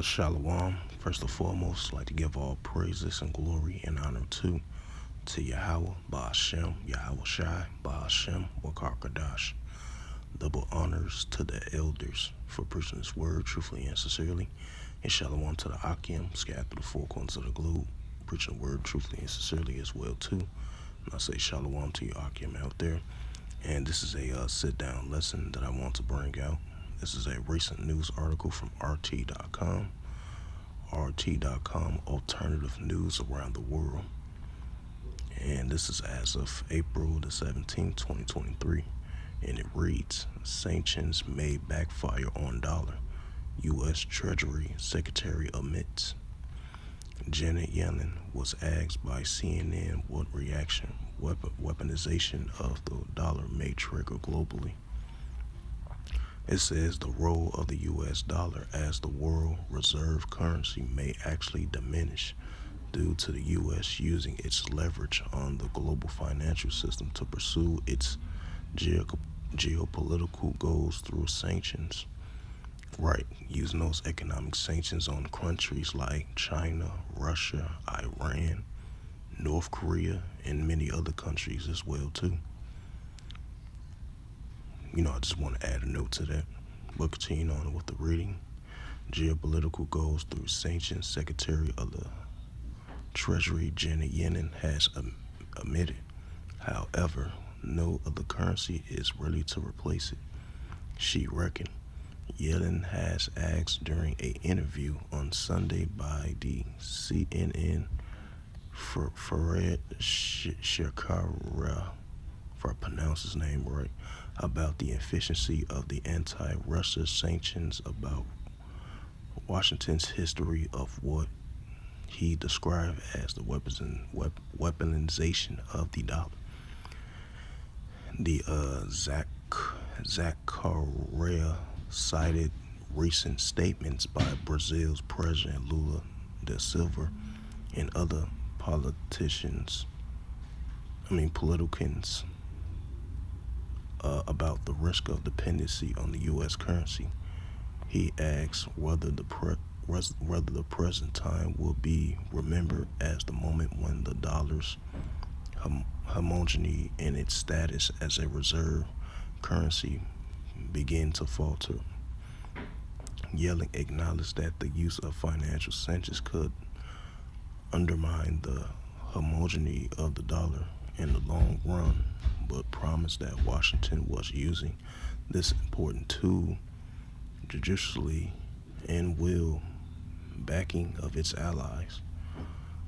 Shalom. First and foremost, I'd like to give all praises and glory and honor to Yahweh, Ba'ashem, Yahweh Shai, Ba'ashem, Wakar Kadash. Double honors to the elders for preaching this word truthfully and sincerely. And shalom to the Akim, scattered through the four corners of the globe, preaching the word truthfully and sincerely as well too. And I say shalom to you Akim out there. And this is a sit-down lesson that I want to bring out. This is a recent news article from RT.com. RT.com, alternative news around the world. And this is as of April the 17th, 2023. And it reads, Sanctions may backfire on dollar. U.S. Treasury Secretary admits. Janet Yellen was asked by CNN what reaction weaponization of the dollar may trigger globally. It says the role of the U.S. dollar as the world reserve currency may actually diminish due to the U.S. using its leverage on the global financial system to pursue its geopolitical goals through sanctions. Right, using those economic sanctions on countries like China, Russia, Iran, North Korea, and many other countries as well too. I just want to add a note to that. But continuing on with the reading. Geopolitical goals through sanctions. Secretary of the Treasury Janet Yellen has admitted. However, no other currency is ready to replace it. She reckoned. Yellen has asked during an interview on Sunday by the CNN Fareed Shakara, if I pronounce his name right, about the efficiency of the anti-Russia sanctions, about Washington's history of what he described as the weaponization of the dollar. The Zachariah cited recent statements by Brazil's President Lula da Silva and other politicans about the risk of dependency on the U.S. currency. He asks whether the present time will be remembered as the moment when the dollar's homogeneity and its status as a reserve currency begin to falter. Yellen acknowledged that the use of financial sanctions could undermine the homogeneity of the dollar in the long run, but promised that Washington was using this important tool judiciously and will backing of its allies.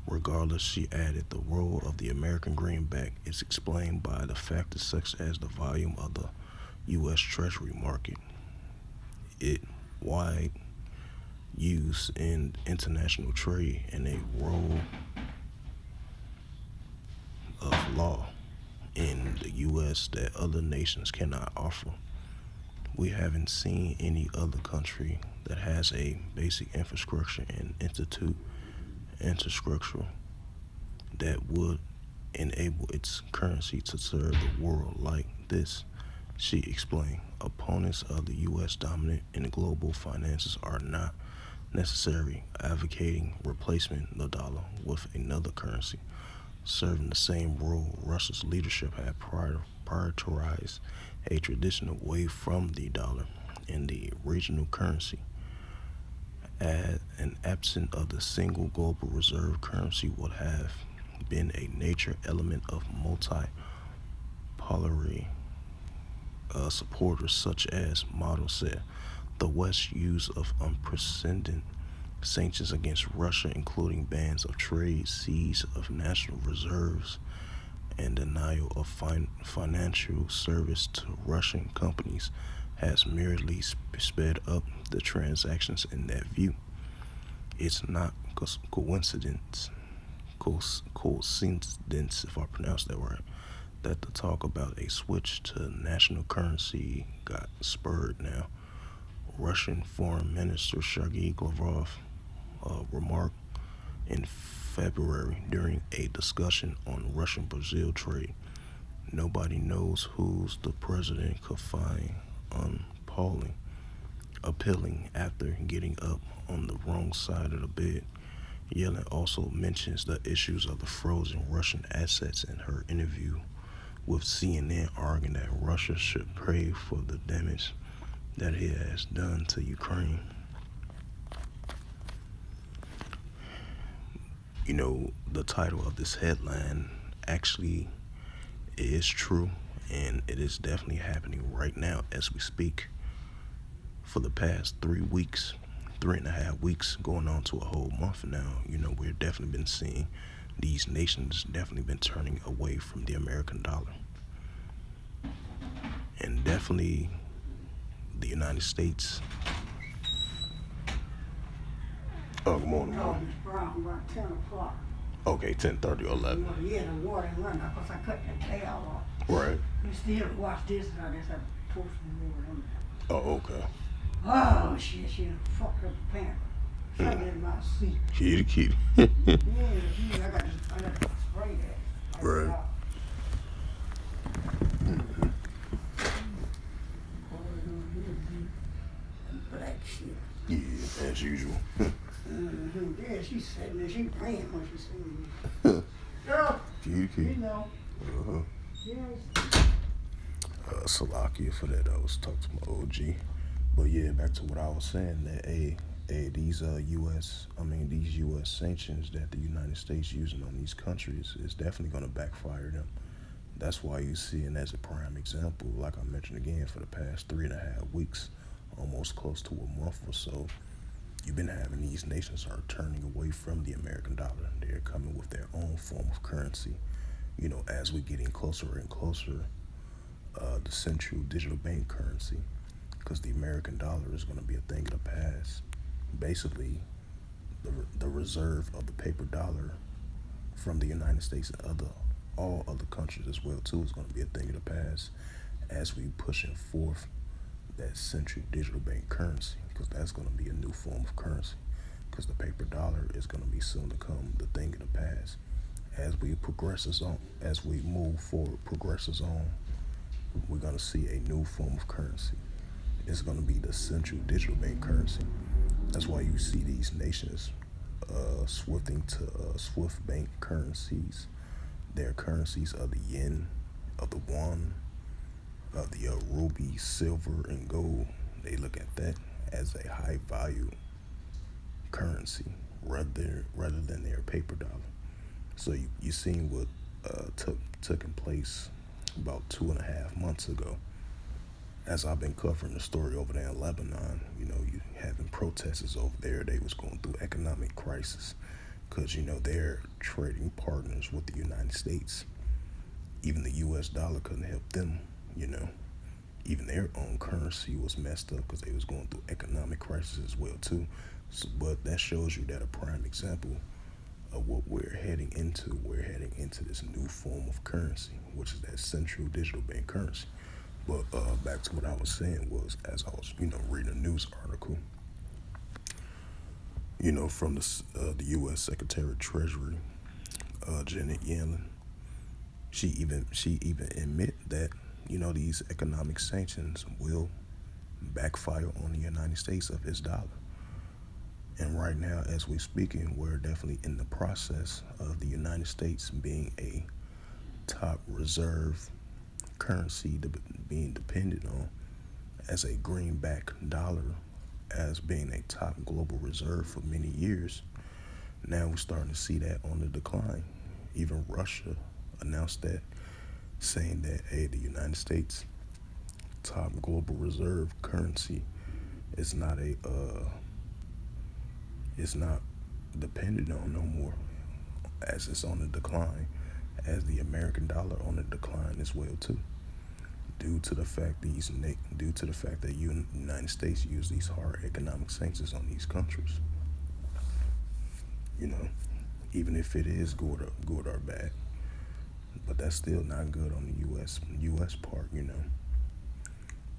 Regardless, she added, the role of the American greenback is explained by the factors such as the volume of the U.S. Treasury market, its wide use in international trade, and a role of law in the U.S. that other nations cannot offer. We haven't seen any other country that has a basic infrastructure and infrastructure that would enable its currency to serve the world like this, she explained. Opponents of the U.S. dominant in the global finances are not necessarily advocating replacement the dollar with another currency serving the same role. Russia's leadership had prioritized a traditional way from the dollar and the regional currency. An absence of the single global reserve currency would have been a nature element of multi-polarity supporters such as Model said. The West's use of unprecedented sanctions against Russia, including bans of trade, seize of national reserves, and denial of financial service to Russian companies, has merely sped up the transactions in that view. It's not coincidence, if I pronounce that right, that the talk about a switch to national currency got spurred now. Russian Foreign Minister Sergei Lavrov remarked in February during a discussion on Russian-Brazil trade, nobody knows who's the president could find appalling appealing after getting up on the wrong side of the bed. Yellen also mentions the issues of the frozen Russian assets in her interview with CNN, arguing that Russia should pay for the damage that it has done to Ukraine. The title of this headline actually is true, and it is definitely happening right now as we speak. For the past 3 weeks, 3.5 weeks, going on to a whole month now, we've definitely been seeing these nations definitely been turning away from the American dollar. And definitely the United States. Oh, good morning, No, morning. it's around about 10 o'clock. Okay, 10:30 or 11. Yeah, the water running because I cut the tail off. Right. You still watch this, and I guess I posted the water on there. Oh, okay. Oh, shit, she fucked up the pants. Something in my seat. Keep. Yeah, I got to spray that. Right. Black shit. Yeah, as usual. Yeah, she's sitting there. She praying when she seen me. Girl, Keep. you know. Uh-huh. Yes. Salakia for that. I was talking to my OG. But yeah, back to what I was saying, that these these US sanctions that the United States using on these countries is definitely gonna backfire them. That's why you see, and as a prime example, like I mentioned again, for the past 3.5 weeks, almost close to a month or so, you've been having these nations are turning away from the American dollar. They're coming with their own form of currency. As we're getting closer and closer, the central digital bank currency, because the American dollar is going to be a thing of the past. Basically, the reserve of the paper dollar from the United States and all other countries as well too is going to be a thing of the past as we pushing forth that central digital bank currency, because that's going to be a new form of currency, because the paper dollar is going to be soon to come the thing of the past as we move forward, progresses on. We're going to see a new form of currency. It's going to be the central digital bank currency. That's why you see these nations swifting to swift bank currencies. Their currencies are the yen, of the yuan, of the ruby, silver, and gold. They look at that as a high value currency rather than their paper dollar. So you seen what took place about 2.5 months ago. As I've been covering the story over there in Lebanon, you having protesters over there. They was going through economic crisis because they're trading partners with the United States. Even the U.S. dollar couldn't help them. Even their own currency was messed up because they was going through economic crisis as well too. But that shows you that a prime example of what we're heading into. We're heading into this new form of currency, which is that central digital bank currency. But back to what I was saying was, as I was, reading a news article, from the U.S. Secretary of Treasury, Janet Yellen, she even admit that these economic sanctions will backfire on the United States of its dollar. And right now, as we're speaking, we're definitely in the process of the United States being a top reserve currency being depended on as a greenback dollar, as being a top global reserve for many years. Now we're starting to see that on the decline. Even Russia announced that, saying that, hey, the United States top global reserve currency is not it's not dependent on no more, as it's on the decline, as the American dollar on the decline as well too, due to the fact that United States use these hard economic sanctions on these countries. Even if it is good or bad, but that's still not good on the U.S. part.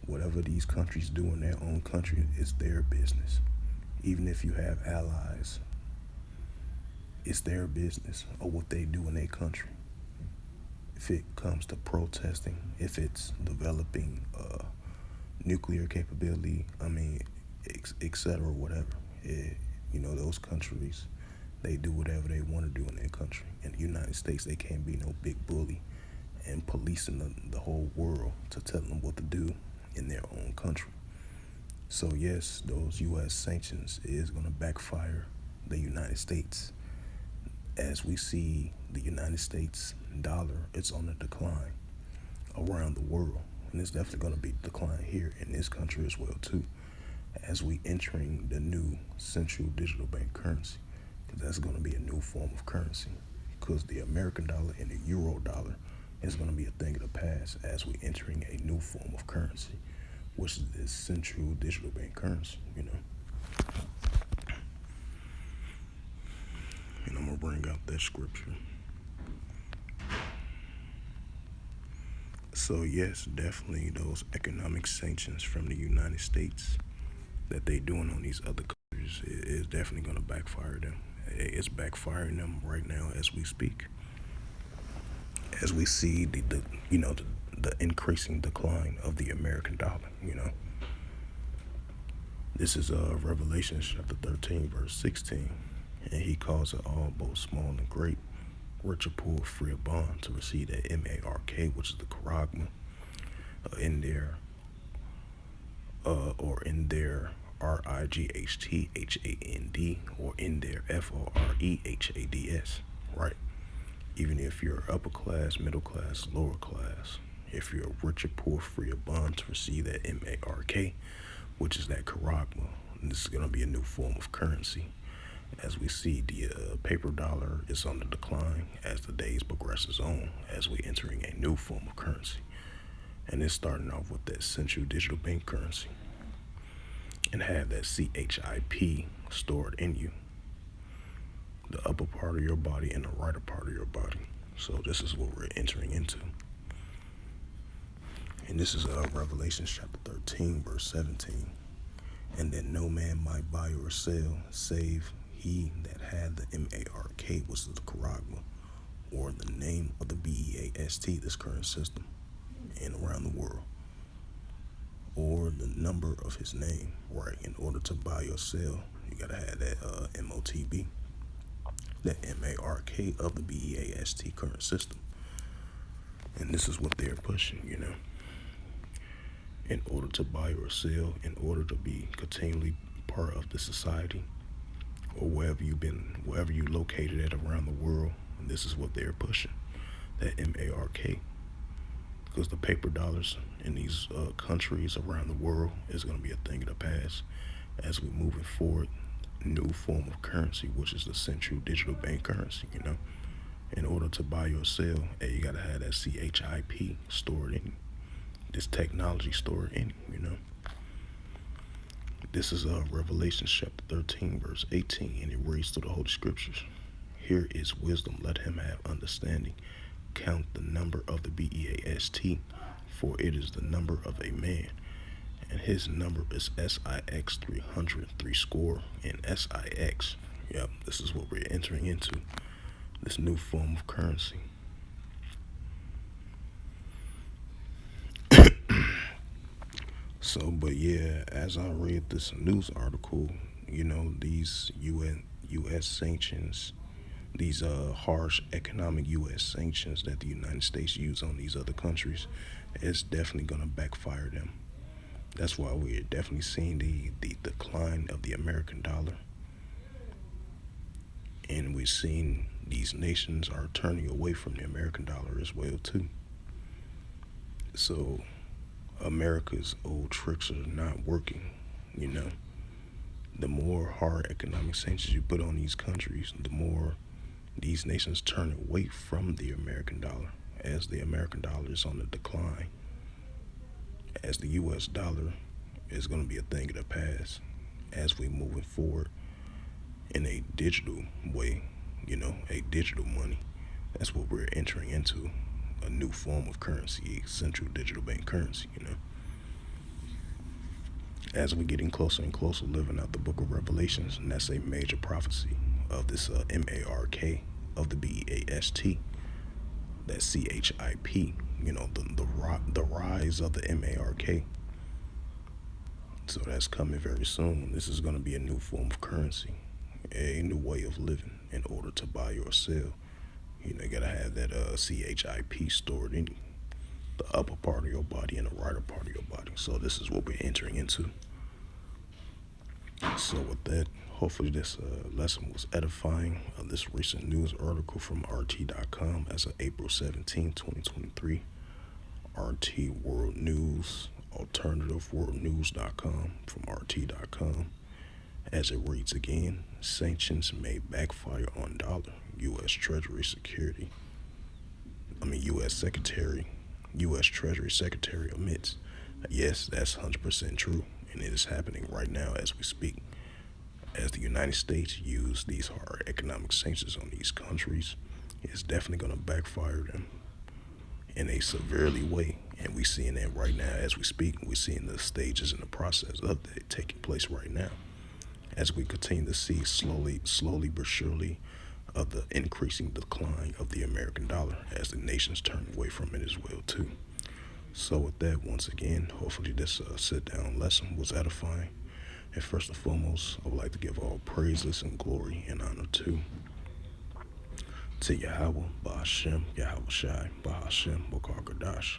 Whatever these countries do in their own country is their business. Even if you have allies, it's their business or what they do in their country. If it comes to protesting, if it's developing nuclear capability, etc. Whatever. Those countries, they do whatever they want to do in their country. In the United States, they can't be no big bully and policing the whole world to tell them what to do in their own country. So yes, those U.S. sanctions is going to backfire the United States. As we see the United States dollar, it's on a decline around the world, and it's definitely going to be decline here in this country as well too, as we entering the new central digital bank currency, because that's going to be a new form of currency, because the American dollar and the euro dollar is going to be a thing of the past as we entering a new form of currency, which is this central digital bank currency. And I'm gonna bring out that scripture. So yes, definitely those economic sanctions from the United States that they doing on these other countries is definitely gonna backfire them. It's backfiring them right now as we speak. As we see the increasing decline of the American dollar. This is Revelation chapter 13, verse 16. And he calls it all, both small and great, rich or poor, free or bond, to receive that MARK, which is the charagma, in their or in their RIGHTHAND, or in their FOREHADS, right? Even if you're upper class, middle class, lower class, if you're rich or poor, free or bond, to receive that MARK, which is that charagma. And this is going to be a new form of currency. As we see, the paper dollar is on the decline as the days progresses on, as we entering a new form of currency. And it's starting off with that central digital bank currency, and have that CHIP stored in you, the upper part of your body and the right part of your body. So this is what we're entering into. And this is Revelation chapter 13, verse 17. And that no man might buy or sell, save he that had the MARK, which is the charagma, or the name of the BEAST, this current system, and around the world, or the number of his name, right? In order to buy or sell, you gotta have that MOTB, that MARK of the BEAST current system. And this is what they're pushing. In order to buy or sell, in order to be continually part of the society, or wherever you located at around the world. And this is what they're pushing, that MARK, because the paper dollars in these countries around the world is going to be a thing of the past as we moving forward. New form of currency, which is the central digital bank currency. In order to buy or sell, you gotta have that CHIP stored in you, this technology stored in you. This is Revelation chapter 13, verse 18, and it reads through the Holy Scriptures. Here is wisdom, let him have understanding. Count the number of the BEAST, for it is the number of a man, and his number is SIX 300, threescore, and SIX. Yep, this is what we're entering into, this new form of currency. So, but yeah, as I read this news article, these U.S. sanctions, these harsh economic U.S. sanctions that the United States use on these other countries, it's definitely going to backfire them. That's why we're definitely seeing the decline of the American dollar. And we're seeing these nations are turning away from the American dollar as well too. So America's old tricks are not working. The more hard economic sanctions you put on these countries, the more these nations turn away from the American dollar, as the American dollar is on the decline, as the U.S. dollar is going to be a thing of the past as we moving forward in a digital way, a digital money. That's what we're entering into, a new form of currency, a central digital bank currency. As we're getting closer and closer living out the book of Revelations, and that's a major prophecy of this MARK of the BEAST, that CHIP, the rise of the MARK. So that's coming very soon. This is going to be a new form of currency, a new way of living in order to buy or sell. You gotta have that CHIP stored in the upper part of your body and the right part of your body. So this is what we're entering into. So with that, hopefully this lesson was edifying. This recent news article from RT.com as of April 17, 2023. RT World News, AlternativeWorldNews.com from RT.com. As it reads again, sanctions may backfire on dollar. U.S. Treasury Secretary, U.S. Treasury Secretary admits. Yes, that's 100% true, and it is happening right now as we speak. As the United States use these hard economic sanctions on these countries, it's definitely going to backfire them in a severely way. And we're seeing that right now as we speak. We're seeing the stages and the process of that taking place right now. As we continue to see slowly but surely, of the increasing decline of the American dollar as the nations turn away from it as well too. So with that, once again, hopefully this sit-down lesson was edifying. And first and foremost, I would like to give all praises and glory and honor to Yahweh, Ba'ashem, Yahweh Shai, Ba'ashem, Bokar Kadash.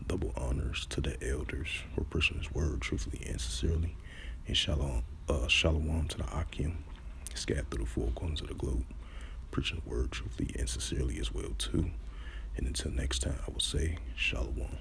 Double honors to the elders who are preaching his word truthfully and sincerely. And shalom to the Akim, scattered through the four corners of the globe, preaching the word truthfully and sincerely as well too. And until next time, I will say shalom.